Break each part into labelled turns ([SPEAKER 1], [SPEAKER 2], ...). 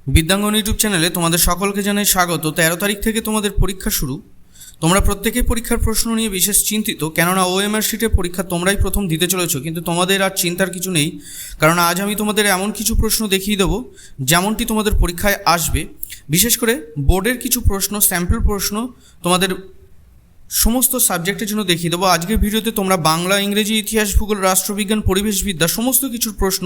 [SPEAKER 1] বিদ্যাঙ্গন YouTube চ্যানেলে তোমাদের সকলকে জানাই স্বাগত। 13 তারিখ থেকে তোমাদের পরীক্ষা শুরু। তোমরা প্রত্যেকেই পরীক্ষার প্রশ্ন নিয়ে বিশেষ চিন্তিত, কেননা ওএমআর শিটে পরীক্ষা তোমরাই প্রথম দিতে চলেছো। কিন্তু তোমাদের আর চিন্তার কিছু নেই, কারণ আজ আমি তোমাদের এমন কিছু প্রশ্ন দেখিয়ে দেবো যেমনটি তোমাদের পরীক্ষায় আসবে। বিশেষ করে বোর্ডের কিছু প্রশ্ন, স্যাম্পল প্রশ্ন তোমাদের সমস্ত সাবজেক্টের জন্য দেখিয়ে দেবো। আজকের ভিডিওতে তোমরা বাংলা, ইংরেজি, ইতিহাস, ভূগোল, রাষ্ট্রবিজ্ঞান, পরিবেশবিদ্যা সমস্ত কিছুর প্রশ্ন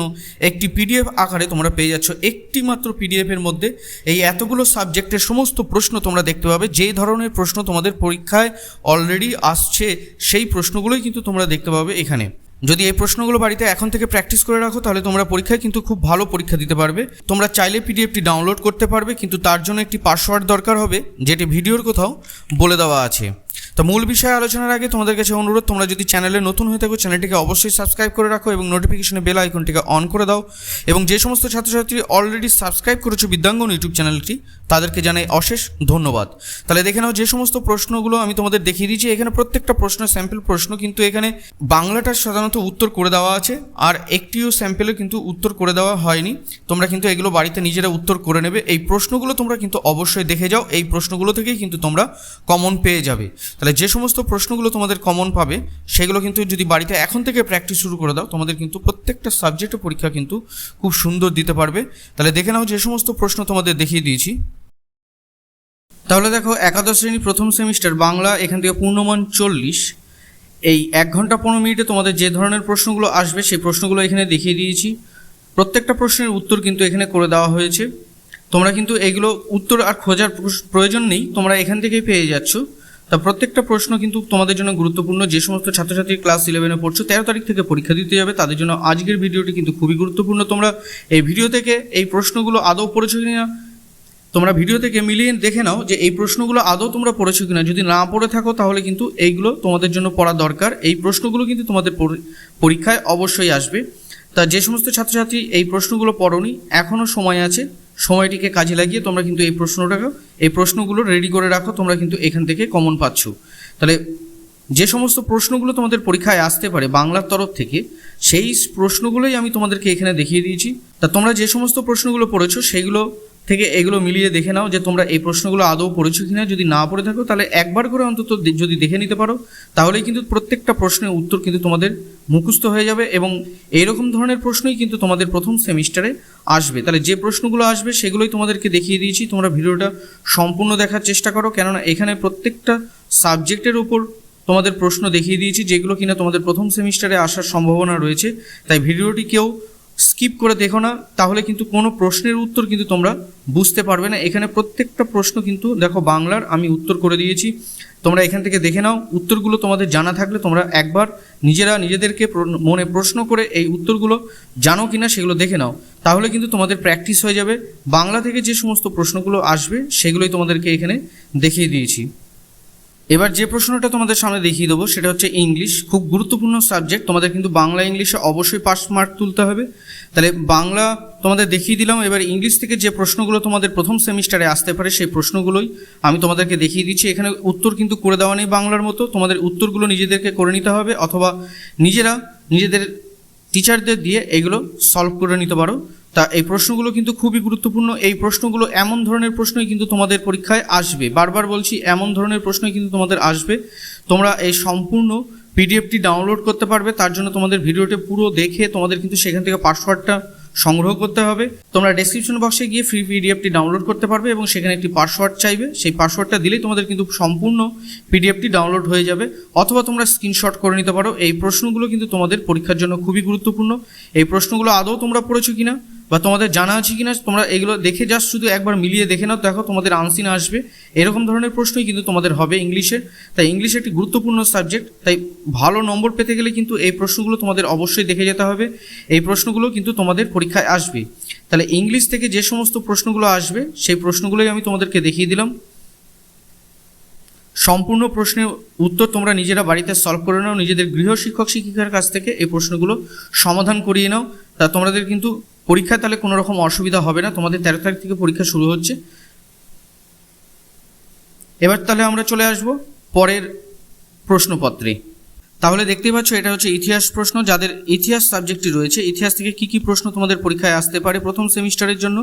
[SPEAKER 1] একটি পিডিএফ আকারে তোমরা পেয়ে যাচ্ছ। একটি মাত্র পিডিএফের মধ্যে এই এতগুলো সাবজেক্টের সমস্ত প্রশ্ন তোমরা দেখতে পাবে। যেই ধরনের প্রশ্ন তোমাদের পরীক্ষায় অলরেডি আসছে সেই প্রশ্নগুলোই কিন্তু তোমরা দেখতে পাবে এখানে। যদি এই প্রশ্নগুলো বাড়িতে এখন থেকে প্র্যাকটিস করে রাখো তাহলে তোমরা পরীক্ষায় কিন্তু খুব ভালো পরীক্ষা দিতে পারবে। তোমরা চাইলে পিডিএফটি ডাউনলোড করতে পারবে, কিন্তু তার জন্য একটি পাসওয়ার্ড দরকার হবে, যেটি ভিডিওর কোথাও বলে দেওয়া আছে। তো মূল বিষয়ে আলোচনার আগে তোমাদের কাছে অনুরোধ, তোমরা যদি চ্যানেলে নতুন হয়ে থাকো চ্যানেলটিকে অবশ্যই সাবস্ক্রাইব করে রাখো এবং নোটিফিকেশনে বেল আইকনটিকে অন করে দাও। এবং যে সমস্ত ছাত্রছাত্রী অলরেডি সাবস্ক্রাইব করেছো বিদ্যাঙ্গন ইউটিউব চ্যানেলটি, তাদেরকে জানাই অশেষ ধন্যবাদ। তাহলে দেখে নাও যে সমস্ত প্রশ্নগুলো আমি তোমাদের দেখিয়ে দিয়েছি। এখানে প্রত্যেকটা প্রশ্ন স্যাম্পল প্রশ্ন, কিন্তু এখানে বাংলাটা সাধারণত উত্তর করে দেওয়া আছে, আর একটিও স্যাম্পেলে কিন্তু উত্তর করে দেওয়া হয়নি। তোমরা কিন্তু এগুলো বাড়িতে নিজেরা উত্তর করে নেবে। এই প্রশ্নগুলো তোমরা কিন্তু অবশ্যই দেখে যাও, এই প্রশ্নগুলো থেকেই কিন্তু তোমরা কমন পেয়ে যাবে। তাহলে যে সমস্ত প্রশ্নগুলো তোমাদের কমন পাবে সেগুলো কিন্তু যদি বাড়িতে এখন থেকে প্র্যাকটিস শুরু করে দাও, তোমাদের কিন্তু প্রত্যেকটা সাবজেক্টের পরীক্ষা কিন্তু খুব সুন্দর দিতে পারবে। তাহলে দেখে নাও যে সমস্ত প্রশ্ন তোমাদের দেখিয়ে দিয়েছি। তাহলে দেখো, একাদশ শ্রেণী প্রথম সেমিস্টার বাংলা, এখান থেকে পূর্ণমান 40, এই 1 ঘন্টা 15 মিনিটে তোমাদের যে ধরনের প্রশ্নগুলো আসবে সেই প্রশ্নগুলো এখানে দেখিয়ে দিয়েছি। প্রত্যেকটা প্রশ্নের উত্তর কিন্তু এখানে করে দেওয়া হয়েছে। তোমরা কিন্তু এগুলো উত্তর আর খোঁজার প্রয়োজন নেই, তোমরা এখান থেকেই পেয়ে যাচ্ছ। তা প্রত্যেকটা প্রশ্ন কিন্তু তোমাদের জন্য গুরুত্বপূর্ণ। যে সমস্ত ছাত্রছাত্রী ক্লাস 11-এ পড়ছো, 13 তারিখ থেকে পরীক্ষা দিতে যাবে, তাদের জন্য আজকের ভিডিওটি কিন্তু খুবই গুরুত্বপূর্ণ। তোমরা এই ভিডিও থেকে এই প্রশ্নগুলো আদৌ পড়েছো কিনা তোমরা ভিডিও থেকে মিলিয়ে দেখে নাও যে এই প্রশ্নগুলো আদৌ তোমরা পড়েছো কিনা। যদি না পড়ে থাকো তাহলে কিন্তু এইগুলো তোমাদের জন্য পড়া দরকার। এই প্রশ্নগুলো কিন্তু তোমাদের পরীক্ষায় অবশ্যই আসবে। তা যে সমস্ত ছাত্রছাত্রী এই প্রশ্নগুলো পড়োনি, এখনও সময় আছে, সময়টিকে কাজে লাগিয়ে তোমরা কিন্তু এই প্রশ্নগুলো রেডি করে রাখো। তোমরা কিন্তু এখান থেকে কমন পাচ্ছ। তাহলে যে সমস্ত প্রশ্নগুলো তোমাদের পরীক্ষায় আসতে পারে বাংলার তরফ থেকে, সেই প্রশ্নগুলোই আমি তোমাদেরকে এখানে দেখিয়ে দিয়েছি। তা তোমরা যে সমস্ত প্রশ্নগুলো পড়েছো সেইগুলো থেকে এগুলো মিলিয়ে দেখে নাও যে তোমরা এই প্রশ্নগুলো আদৌ পড়েছো কিনা। যদি না পড়ে থাকো তাহলে একবার করে অন্তত যদি দেখে নিতে পারো, তাহলেই কিন্তু প্রত্যেকটা প্রশ্নের উত্তর কিন্তু তোমাদের মুখস্থ হয়ে যাবে। এবং এইরকম ধরনের প্রশ্নই কিন্তু তোমাদের প্রথম সেমিস্টারে আসবে। তাহলে যে প্রশ্নগুলো আসবে সেগুলোই তোমাদেরকে দেখিয়ে দিয়েছি। তোমরা ভিডিওটা সম্পূর্ণ দেখার চেষ্টা করো, কেননা এখানে প্রত্যেকটা সাবজেক্টের উপর তোমাদের প্রশ্ন দেখিয়ে দিয়েছি যেগুলো কিনা তোমাদের প্রথম সেমিস্টারে আসার সম্ভাবনা রয়েছে। তাই ভিডিওটি কেউ স্কিপ করে দেখো না, তাহলে কিন্তু কোনো প্রশ্নের উত্তর কিন্তু তোমরা বুঝতে পারবে না। এখানে প্রত্যেকটা প্রশ্ন কিন্তু দেখো বাংলার আমি উত্তর করে দিয়েছি। তোমরা এখান থেকে দেখে নাও, উত্তরগুলো তোমাদের জানা থাকলে তোমরা একবার নিজেদেরকে মনে প্রশ্ন করে এই উত্তরগুলো জানো কিনা সেগুলো দেখে নাও, তাহলে কিন্তু তোমাদের প্র্যাকটিস হয়ে যাবে। বাংলা থেকে যে সমস্ত প্রশ্নগুলো আসবে সেগুলোই তোমাদেরকে এখানে দেখিয়ে দিয়েছি। এবার যে প্রশ্নটা তোমাদের সামনে দেখিয়ে দেবো সেটা হচ্ছে ইংলিশ। খুব গুরুত্বপূর্ণ সাবজেক্ট, তোমাদের কিন্তু বাংলা ইংলিশে অবশ্যই পাস মার্ক তুলতে হবে। তাহলে বাংলা তোমাদের দেখিয়ে দিলাম। এবার ইংলিশ থেকে যে প্রশ্নগুলো তোমাদের প্রথম সেমিস্টারে আসতে পারে সেই প্রশ্নগুলোই আমি তোমাদেরকে দেখিয়ে দিচ্ছি। এখানে উত্তর কিন্তু করে দেওয়া নেই বাংলার মতো, তোমাদের উত্তরগুলো নিজেদেরকে করে নিতে হবে, অথবা নিজেদের টিচারদের দিয়ে এগুলো সলভ করে নিতে পারো। তা এই প্রশ্নগুলো কিন্তু খুবই গুরুত্বপূর্ণ। এই প্রশ্নগুলো এমন ধরনের প্রশ্নই কিন্তু তোমাদের পরীক্ষায় আসবে। বারবার বলছি, এমন ধরনের প্রশ্নই কিন্তু তোমাদের আসবে। তোমরা এই সম্পূর্ণ পিডিএফটি ডাউনলোড করতে পারবে। তার জন্য তোমাদের ভিডিওটি পুরো দেখে তোমাদের কিন্তু সেখান থেকে পাসওয়ার্ডটা সংগ্রহ করতে হবে। তোমরা ডেসক্রিপশন বক্সে গিয়ে ফ্রি পিডিএফটি ডাউনলোড করতে পারবে এবং সেখানে একটি পাসওয়ার্ড চাইবে। সেই পাসওয়ার্ডটা দিলেই তোমাদের কিন্তু সম্পূর্ণ পিডিএফটি ডাউনলোড হয়ে যাবে, অথবা তোমরা স্ক্রিনশট করে নিতে পারো। এই প্রশ্নগুলো কিন্তু তোমাদের পরীক্ষার জন্য খুবই গুরুত্বপূর্ণ। এই প্রশ্নগুলো আদৌ তোমরা পড়েছো কিনা বা তোমাদের জানা আছে কিনা, তোমরা এগুলো দেখে জাস্ট শুধু একবার মিলিয়ে দেখে নাও, দেখো তোমাদের আনসিন আসবে। এরকম ধরনের প্রশ্নই কিন্তু তোমাদের হবে ইংলিশে। তাই ইংলিশ একটি গুরুত্বপূর্ণ সাবজেক্ট, তাই ভালো নম্বর পেতে গেলে কিন্তু এই প্রশ্নগুলো তোমাদের অবশ্যই দেখে যেতে হবে। এই প্রশ্নগুলো কিন্তু তোমাদের পরীক্ষায় আসবে। তাহলে ইংলিশ থেকে যে সমস্ত প্রশ্নগুলো আসবে সেই প্রশ্নগুলোই আমি তোমাদেরকে দেখিয়ে দিলাম। সম্পূর্ণ প্রশ্নের উত্তর তোমরা নিজেরা বাড়িতে সলভ করে নাও, নিজেদের গৃহ শিক্ষক শিক্ষিকার কাছ থেকে এই প্রশ্নগুলো সমাধান করিয়ে নাও। তা তোমাদের কিন্তু পরীক্ষা তাহলে কোনো রকম অসুবিধা হবে না। তোমাদের 13 তারিখ থেকে পরীক্ষা শুরু হচ্ছে। এবার তাহলে আমরা চলে আসব পরের প্রশ্নপত্রে। তাহলে দেখতেই পাচ্ছ এটা হচ্ছে ইতিহাস প্রশ্ন। যাদের ইতিহাস সাবজেক্টটি রয়েছে, ইতিহাস থেকে কী কী প্রশ্ন তোমাদের পরীক্ষায় আসতে পারে প্রথম সেমিস্টারের জন্য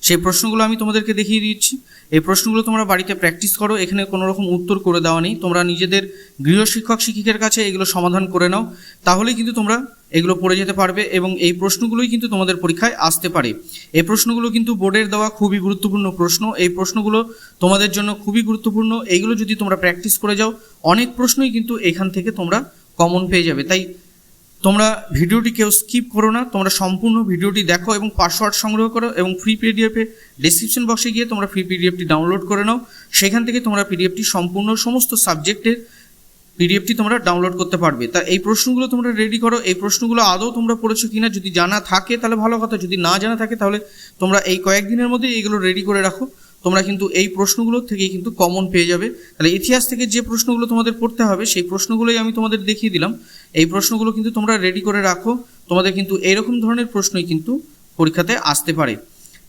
[SPEAKER 1] সেই প্রশ্নগুলো আমি তোমাদেরকে দেখিয়ে দিচ্ছি। এই প্রশ্নগুলো তোমরা বাড়িতে প্র্যাকটিস করো, এখানে কোনো রকম উত্তর করে দেওয়া নেই, তোমরা নিজেদের গৃহ শিক্ষক শিক্ষিকার কাছে এগুলো সমাধান করে নাও, তাহলেই কিন্তু তোমরা এগুলো পড়ে যেতে পারবে এবং এই প্রশ্নগুলোই কিন্তু তোমাদের পরীক্ষায় আসতে পারে। এই প্রশ্নগুলো কিন্তু বোর্ডের দেওয়া খুবই গুরুত্বপূর্ণ প্রশ্ন, এই প্রশ্নগুলো তোমাদের জন্য খুবই গুরুত্বপূর্ণ। এইগুলো যদি তোমরা প্র্যাকটিস করে যাও অনেক প্রশ্নই কিন্তু এখান থেকে তোমরা কমন পেয়ে যাবে। তাই তোমরা ভিডিওটি কেউ স্কিপ করো না, তোমরা সম্পূর্ণ ভিডিওটি দেখো এবং পাসওয়ার্ড সংগ্রহ করো এবং ফ্রি পিডিএফে ডেসক্রিপশন বক্সে গিয়ে তোমরা ফ্রি পিডিএফটি ডাউনলোড করে নাও। সেখান থেকে তোমরা পিডিএফটি সম্পূর্ণ সমস্ত সাবজেক্টের পিডিএফটি তোমরা ডাউনলোড করতে পারবে। তা এই প্রশ্নগুলো তোমরা রেডি করো। এই প্রশ্নগুলো আদৌ তোমরা পড়েছো কিনা যদি জানা থাকে তাহলে ভালো কথা, যদি না জানা থাকে তাহলে তোমরা এই কয়েকদিনের মধ্যে এগুলো রেডি করে রাখো, তোমরা কিন্তু এই প্রশ্নগুলো থেকেই কিন্তু কমন পেয়ে যাবে। তাহলে ইতিহাস থেকে যে প্রশ্নগুলো তোমাদের পড়তে হবে সেই প্রশ্নগুলোই আমি তোমাদের দেখিয়ে দিলাম, এই প্রশ্নগুলো কিন্তু তোমরা রেডি করে রাখো, তোমাদের কিন্তু এইরকম ধরনের প্রশ্নই কিন্তু পরীক্ষাতে আসতে পারে।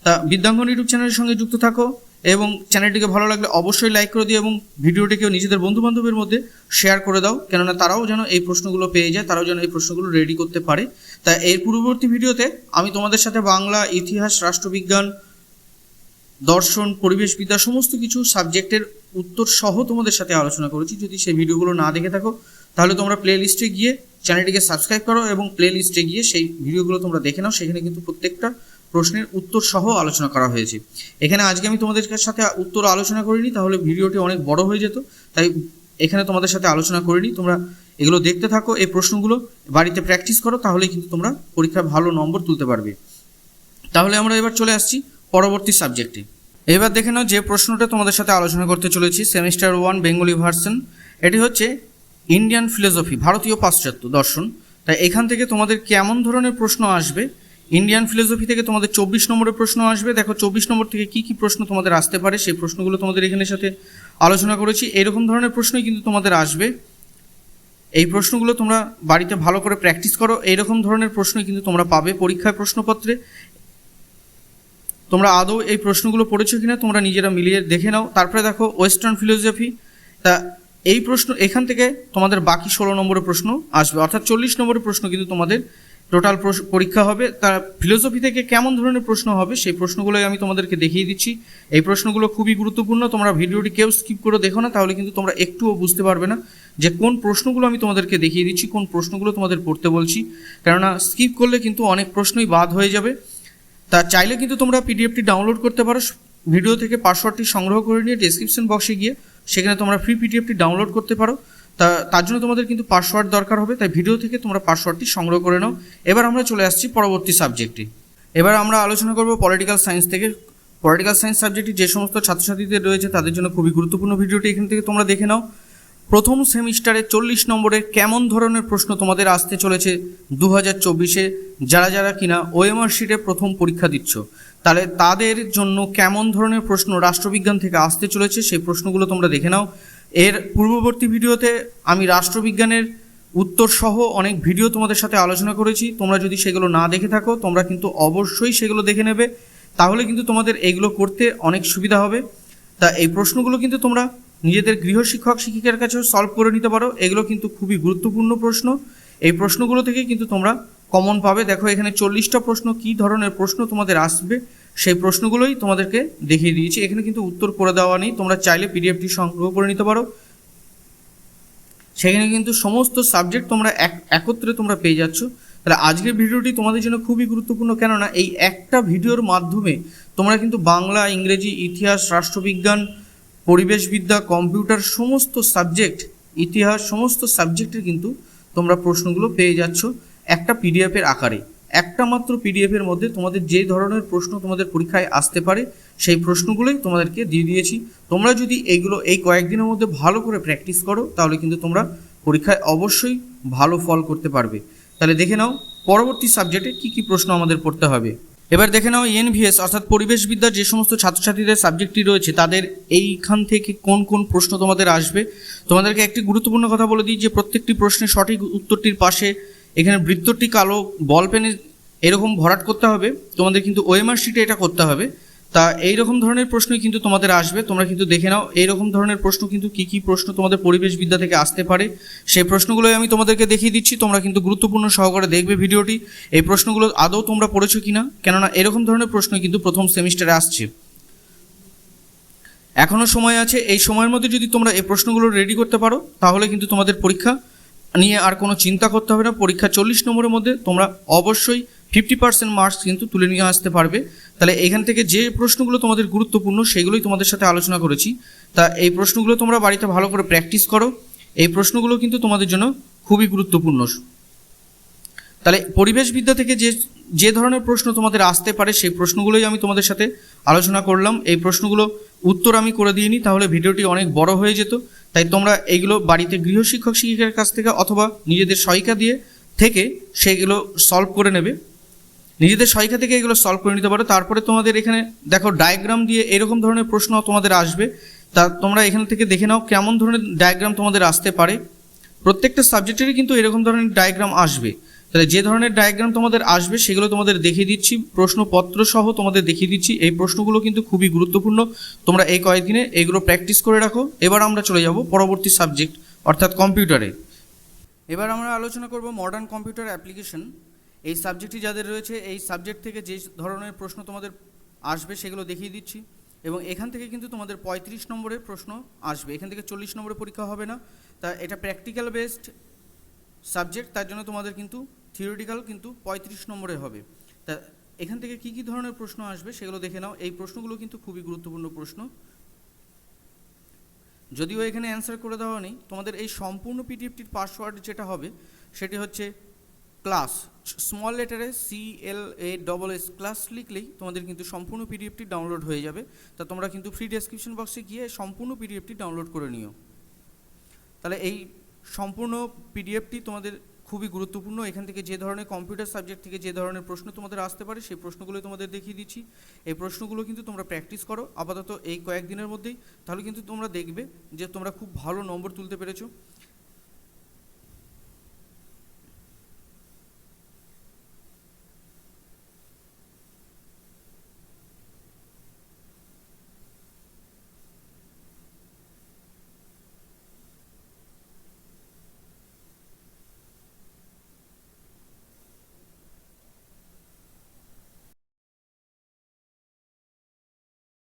[SPEAKER 1] তা বিদ্যাঙ্গন ইউটিউব চ্যানেলের সঙ্গে যুক্ত থাকো এবং চ্যানেলটিকে ভালো লাগলে অবশ্যই লাইক করে দিও এবং ভিডিওটিকেও নিজেদের বন্ধুবান্ধবের মধ্যে শেয়ার করে দাও, কেননা তারাও যেন এই প্রশ্নগুলো পেয়ে যায়, তারাও যেন এই প্রশ্নগুলো রেডি করতে পারে। তা এর পূর্ববর্তী ভিডিওতে আমি তোমাদের সাথে বাংলা, ইতিহাস, রাষ্ট্রবিজ্ঞান, দর্শন, পরিবেশবিদ্যা সমস্ত কিছু সাবজেক্টের উত্তর সহ তোমাদের সাথে আলোচনা করেছি। যদি সেই ভিডিওগুলো না দেখে থাকো তাহলে তোমরা প্লে লিস্টে গিয়ে চ্যানেলটিকে সাবস্ক্রাইব করো এবং প্লে লিস্টে গিয়ে সেই ভিডিওগুলো তোমরা দেখে নাও, সেখানে কিন্তু প্রত্যেকটা প্রশ্নের উত্তর সহ আলোচনা করা হয়েছে। এখানে আজকে আমি তোমাদের সাথে উত্তর আলোচনা করিনি, তাহলে ভিডিওটি অনেক বড় হয়ে যেত, তাই এখানে তোমাদের সাথে আলোচনা করিনি। তোমরা এগুলো দেখতে থাকো, এই প্রশ্নগুলো বাড়িতে প্র্যাকটিস করো, তাহলেই কিন্তু তোমরা পরীক্ষায় ভালো নম্বর তুলতে পারবে। তাহলে আমরা এবার চলে আসছি পরবর্তী সাবজেক্টে। এবার দেখে নাও যে প্রশ্নটা তোমাদের সাথে আলোচনা করতে চলেছি, সেমিস্টার 1 বেঙ্গলি ভার্সন। এটি হচ্ছে ইন্ডিয়ান ফিলোসফি, ভারতীয় পাশ্চাত্য দর্শন। তাই এখান থেকে তোমাদের কেমন ধরনের প্রশ্ন আসবে, ইন্ডিয়ান ফিলোসফি থেকে তোমাদের 24 নম্বরের প্রশ্ন আসবে। দেখো 24 নম্বর থেকে কি কি প্রশ্ন তোমাদের আসতে পারে সেই প্রশ্নগুলো তোমাদের এখানে সাথে আলোচনা করেছি। এরকম ধরনের প্রশ্নই কিন্তু তোমাদের আসবে, এই প্রশ্নগুলো তোমরা বাড়িতে ভালো করে প্র্যাকটিস করো, এইরকম ধরনের প্রশ্নই কিন্তু তোমরা পাবে পরীক্ষায় প্রশ্নপত্রে। তোমরা আদৌ এই প্রশ্নগুলো পড়েছো কিনা তোমরা নিজেরা মিলিয়ে দেখে নাও। তারপরে দেখো ওয়েস্টার্ন ফিলোসফি, তা এই প্রশ্ন এখান থেকে তোমাদের বাকি 16 নম্বরের প্রশ্ন আসবে, অর্থাৎ 40 নম্বরের প্রশ্ন কিন্তু তোমাদের টোটাল পরীক্ষা হবে। তা ফিলোসফি থেকে কেমন ধরনের প্রশ্ন হবে সেই প্রশ্নগুলোই আমি তোমাদেরকে দেখিয়ে দিচ্ছি। এই প্রশ্নগুলো খুবই গুরুত্বপূর্ণ, তোমরা ভিডিওটি কেউ স্কিপ করে দেখো না, তাহলে কিন্তু তোমরা একটুও বুঝতে পারবে না যে কোন প্রশ্নগুলো আমি তোমাদেরকে দেখিয়ে দিচ্ছি, কোন প্রশ্নগুলো তোমাদের পড়তে বলছি, কেননা স্কিপ করলে কিন্তু অনেক প্রশ্নই বাদ হয়ে যাবে। তা চাইলে কিন্তু তোমরা পিডিএফটি ডাউনলোড করতে পারো, ভিডিও থেকে পাসওয়ার্ডটি সংগ্রহ করে নিয়ে ডেসক্রিপশন বক্সে গিয়ে সেখানে তোমরা ফ্রি পিডিএফটি ডাউনলোড করতে পারো। তার জন্য তোমাদের কিন্তু পাসওয়ার্ড দরকার হবে, তাই ভিডিও থেকে তোমরা পাসওয়ার্ডটি সংগ্রহ করে নাও। এবার আমরা চলে আসছি পরবর্তী সাবজেক্টে। এবার আমরা আলোচনা করব পলিটিক্যাল সায়েন্স থেকে। পলিটিক্যাল সায়েন্স সাবজেক্টটি যে সমস্ত ছাত্রছাত্রীদের রয়েছে তাদের জন্য খুবই গুরুত্বপূর্ণ, ভিডিওটি এখান থেকে তোমরা দেখে নাও। প্রথম সেমিস্টারে 40 নম্বরের কেমন ধরনের প্রশ্ন তোমাদের আসতে চলেছে 2024-এ, যারা যারা কিনা ওএমআর শিটে প্রথম পরীক্ষা দিচ্ছ, তাহলে তাদের জন্য কেমন ধরনের প্রশ্ন রাষ্ট্রবিজ্ঞান থেকে আসতে চলেছে সেই প্রশ্নগুলো তোমরা দেখে নাও। এর পূর্ববর্তী ভিডিওতে আমি রাষ্ট্রবিজ্ঞানের উত্তর সহ অনেক ভিডিও তোমাদের সাথে আলোচনা করেছি, তোমরা যদি সেগুলো না দেখে থাকো তোমরা কিন্তু অবশ্যই সেগুলো দেখে নেবে, তাহলে কিন্তু তোমাদের এইগুলো করতে অনেক সুবিধা হবে। তা এই প্রশ্নগুলো কিন্তু তোমরা নিজেদের গৃহ শিক্ষক শিক্ষিকার কাছেও সলভ করে নিতে পারো, এগুলো কিন্তু খুবই গুরুত্বপূর্ণ প্রশ্ন, এই প্রশ্নগুলো থেকে কিন্তু তোমরা কমন পাবে। দেখো এখানে 40টা প্রশ্ন কী ধরনের প্রশ্ন তোমাদের আসবে সেই প্রশ্নগুলোই তোমাদেরকে দেখিয়ে দিয়েছি, এখানে কিন্তু উত্তর করে দেওয়া নেই, তোমরা চাইলে পিডিএফটি সংগ্রহ করে নিতে পারো, সেখানে কিন্তু সমস্ত সাবজেক্ট তোমরা একত্রে তোমরা পেয়ে যাচ্ছ। তাহলে আজকের ভিডিওটি তোমাদের জন্য খুবই গুরুত্বপূর্ণ, কেননা এই একটা ভিডিওর মাধ্যমে তোমরা কিন্তু বাংলা, ইংরেজি, ইতিহাস, রাষ্ট্রবিজ্ঞান, পরিবেশবিদ্যা, কম্পিউটার সমস্ত সাবজেক্ট, ইতিহাস সমস্ত সাবজেক্টের কিন্তু তোমরা প্রশ্নগুলো পেয়ে যাচ্ছ একটা পিডিএফের আকারে। একটা মাত্র পিডিএফের মধ্যে তোমাদের যে ধরনের প্রশ্ন তোমাদের পরীক্ষায় আসতে পারে সেই প্রশ্নগুলোই তোমাদেরকে দিয়ে দিয়েছি। তোমরা যদি এইগুলো এই কয়েকদিনের মধ্যে ভালো করে প্র্যাকটিস করো তাহলে কিন্তু তোমরা পরীক্ষায় অবশ্যই ভালো ফল করতে পারবে। তাহলে দেখে নাও পরবর্তী সাবজেক্টে কী কী প্রশ্ন আমাদের পড়তে হবে। এবার দেখে নাও এনভিএস অর্থাৎ পরিবেশবিদ্যার যে সমস্ত ছাত্রছাত্রীদের সাবজেক্টটি রয়েছে তাদের এইখান থেকে কোন কোন প্রশ্ন তোমাদের আসবে। তোমাদেরকে একটি গুরুত্বপূর্ণ কথা বলে দিই যে প্রত্যেকটি প্রশ্নের সঠিক উত্তরটির পাশে এখানে বৃত্তটি কালো বল পেনে এরকম ভরাট করতে হবে, তোমাদের কিন্তু ওএমআর শিটে এটা করতে হবে। তা এইরকম ধরনের প্রশ্নই কিন্তু তোমাদের আসবে, তোমরা কিন্তু দেখে নাও এইরকম ধরনের প্রশ্ন কিন্তু কী কী প্রশ্ন তোমাদের পরিবেশবিদ্যা থেকে আসতে পারে সেই প্রশ্নগুলোই আমি তোমাদেরকে দেখিয়ে দিচ্ছি। তোমরা কিন্তু গুরুত্বপূর্ণ সহকারে দেখবে ভিডিওটি, এই প্রশ্নগুলো আদৌ তোমরা পড়েছো কিনা, কেননা এরকম ধরনের প্রশ্ন কিন্তু প্রথম সেমিস্টারে আসছে। এখনও সময় আছে, এই সময়ের মধ্যে যদি তোমরা এই প্রশ্নগুলো রেডি করতে পারো তাহলে কিন্তু তোমাদের পরীক্ষা নিয়ে আর কোনো চিন্তা করতে হবে না। পরীক্ষা 40 নম্বরের মধ্যে তোমরা অবশ্যই 50% মার্কস কিন্তু তুলে নিয়ে আসতে পারবে। তাহলে এখান থেকে যে প্রশ্নগুলো তোমাদের গুরুত্বপূর্ণ সেগুলোই তোমাদের সাথে আলোচনা করেছি। তা এই প্রশ্নগুলো তোমরা বাড়িতে ভালো করে প্র্যাকটিস করো, এই প্রশ্নগুলো কিন্তু তোমাদের জন্য খুবই গুরুত্বপূর্ণ। তাহলে পরিবেশবিদ্যা থেকে যে ধরনের প্রশ্ন তোমাদের আসতে পারে সেই প্রশ্নগুলোই আমি তোমাদের সাথে আলোচনা করলাম। এই প্রশ্নগুলো উত্তর আমি করে দিইনি তাহলে ভিডিওটি অনেক বড় হয়ে যেত, তাই তোমরা এইগুলো বাড়িতে গৃহশিক্ষক শিক্ষিকার কাছ থেকে অথবা নিজেদের সহায়িকা দিয়ে থেকে সেগুলো সলভ করে নেবে, নিজেদের সহায়িকা থেকে এগুলো সলভ করে নিতে পারো। তারপরে তোমাদের এখানে দেখো ডায়াগ্রাম দিয়ে এরকম ধরনের প্রশ্ন তোমাদের আসবে, তা তোমরা এখান থেকে দেখে নাও কেমন ধরনের ডায়াগ্রাম তোমাদের আসতে পারে। প্রত্যেকটা সাবজেক্টেরই কিন্তু এরকম ধরনের ডায়াগ্রাম আসবে, তাহলে যে ধরনের ডায়াগ্রাম তোমাদের আসবে সেগুলো তোমাদের দেখিয়ে দিচ্ছি, প্রশ্নপত্র সহ তোমাদের দেখিয়ে দিচ্ছি। এই প্রশ্নগুলো কিন্তু খুবই গুরুত্বপূর্ণ, তোমরা এই কয়েকদিনে এইগুলো প্র্যাকটিস করে রাখো। এবার আমরা চলে যাব পরবর্তী সাবজেক্ট অর্থাৎ কম্পিউটারে। এবার আমরা আলোচনা করব মডার্ন কম্পিউটার অ্যাপ্লিকেশন। এই সাবজেক্টটি যাদের রয়েছে এই সাবজেক্ট থেকে যে ধরনের প্রশ্ন তোমাদের আসবে সেগুলো দেখিয়ে দিচ্ছি, এবং এখান থেকে কিন্তু তোমাদের 35 নম্বরের প্রশ্ন আসবে, এখান থেকে 40 নম্বরের পরীক্ষা হবে না। তা এটা প্র্যাকটিক্যাল বেসড সাবজেক্ট, তার জন্য তোমাদের কিন্তু থিওরিটিক্যাল কিন্তু 35 নম্বরে হবে। তা এখান থেকে কী কী ধরনের প্রশ্ন আসবে সেগুলো দেখে নাও। এই প্রশ্নগুলো কিন্তু খুবই গুরুত্বপূর্ণ প্রশ্ন, যদিও এখানে অ্যান্সার করে দেওয়া নেই। তোমাদের এই সম্পূর্ণ পিডিএফটির পাসওয়ার্ড যেটা হবে সেটি হচ্ছে ক্লাস, স্মল লেটারে CLASS ক্লাস লিখলেই তোমাদের কিন্তু সম্পূর্ণ পিডিএফটি ডাউনলোড হয়ে যাবে। তা তোমরা কিন্তু ফ্রি ডেসক্রিপশন বক্সে গিয়ে সম্পূর্ণ পিডিএফটি ডাউনলোড করে নিও। তাহলে এই সম্পূর্ণ পিডিএফটি তোমাদের খুবই গুরুত্বপূর্ণ, এখান থেকে যে ধরনের কম্পিউটার সাবজেক্ট থেকে যে ধরনের প্রশ্ন তোমাদের আসতে পারে সেই প্রশ্নগুলো তোমাদের দেখিয়ে দিচ্ছি। এই প্রশ্নগুলো কিন্তু তোমরা প্র্যাকটিস করো আপাতত এই কয়েকদিনের মধ্যেই, তাহলে কিন্তু তোমরা দেখবে যে তোমরা খুব ভালো নম্বর তুলতে পেরেছো।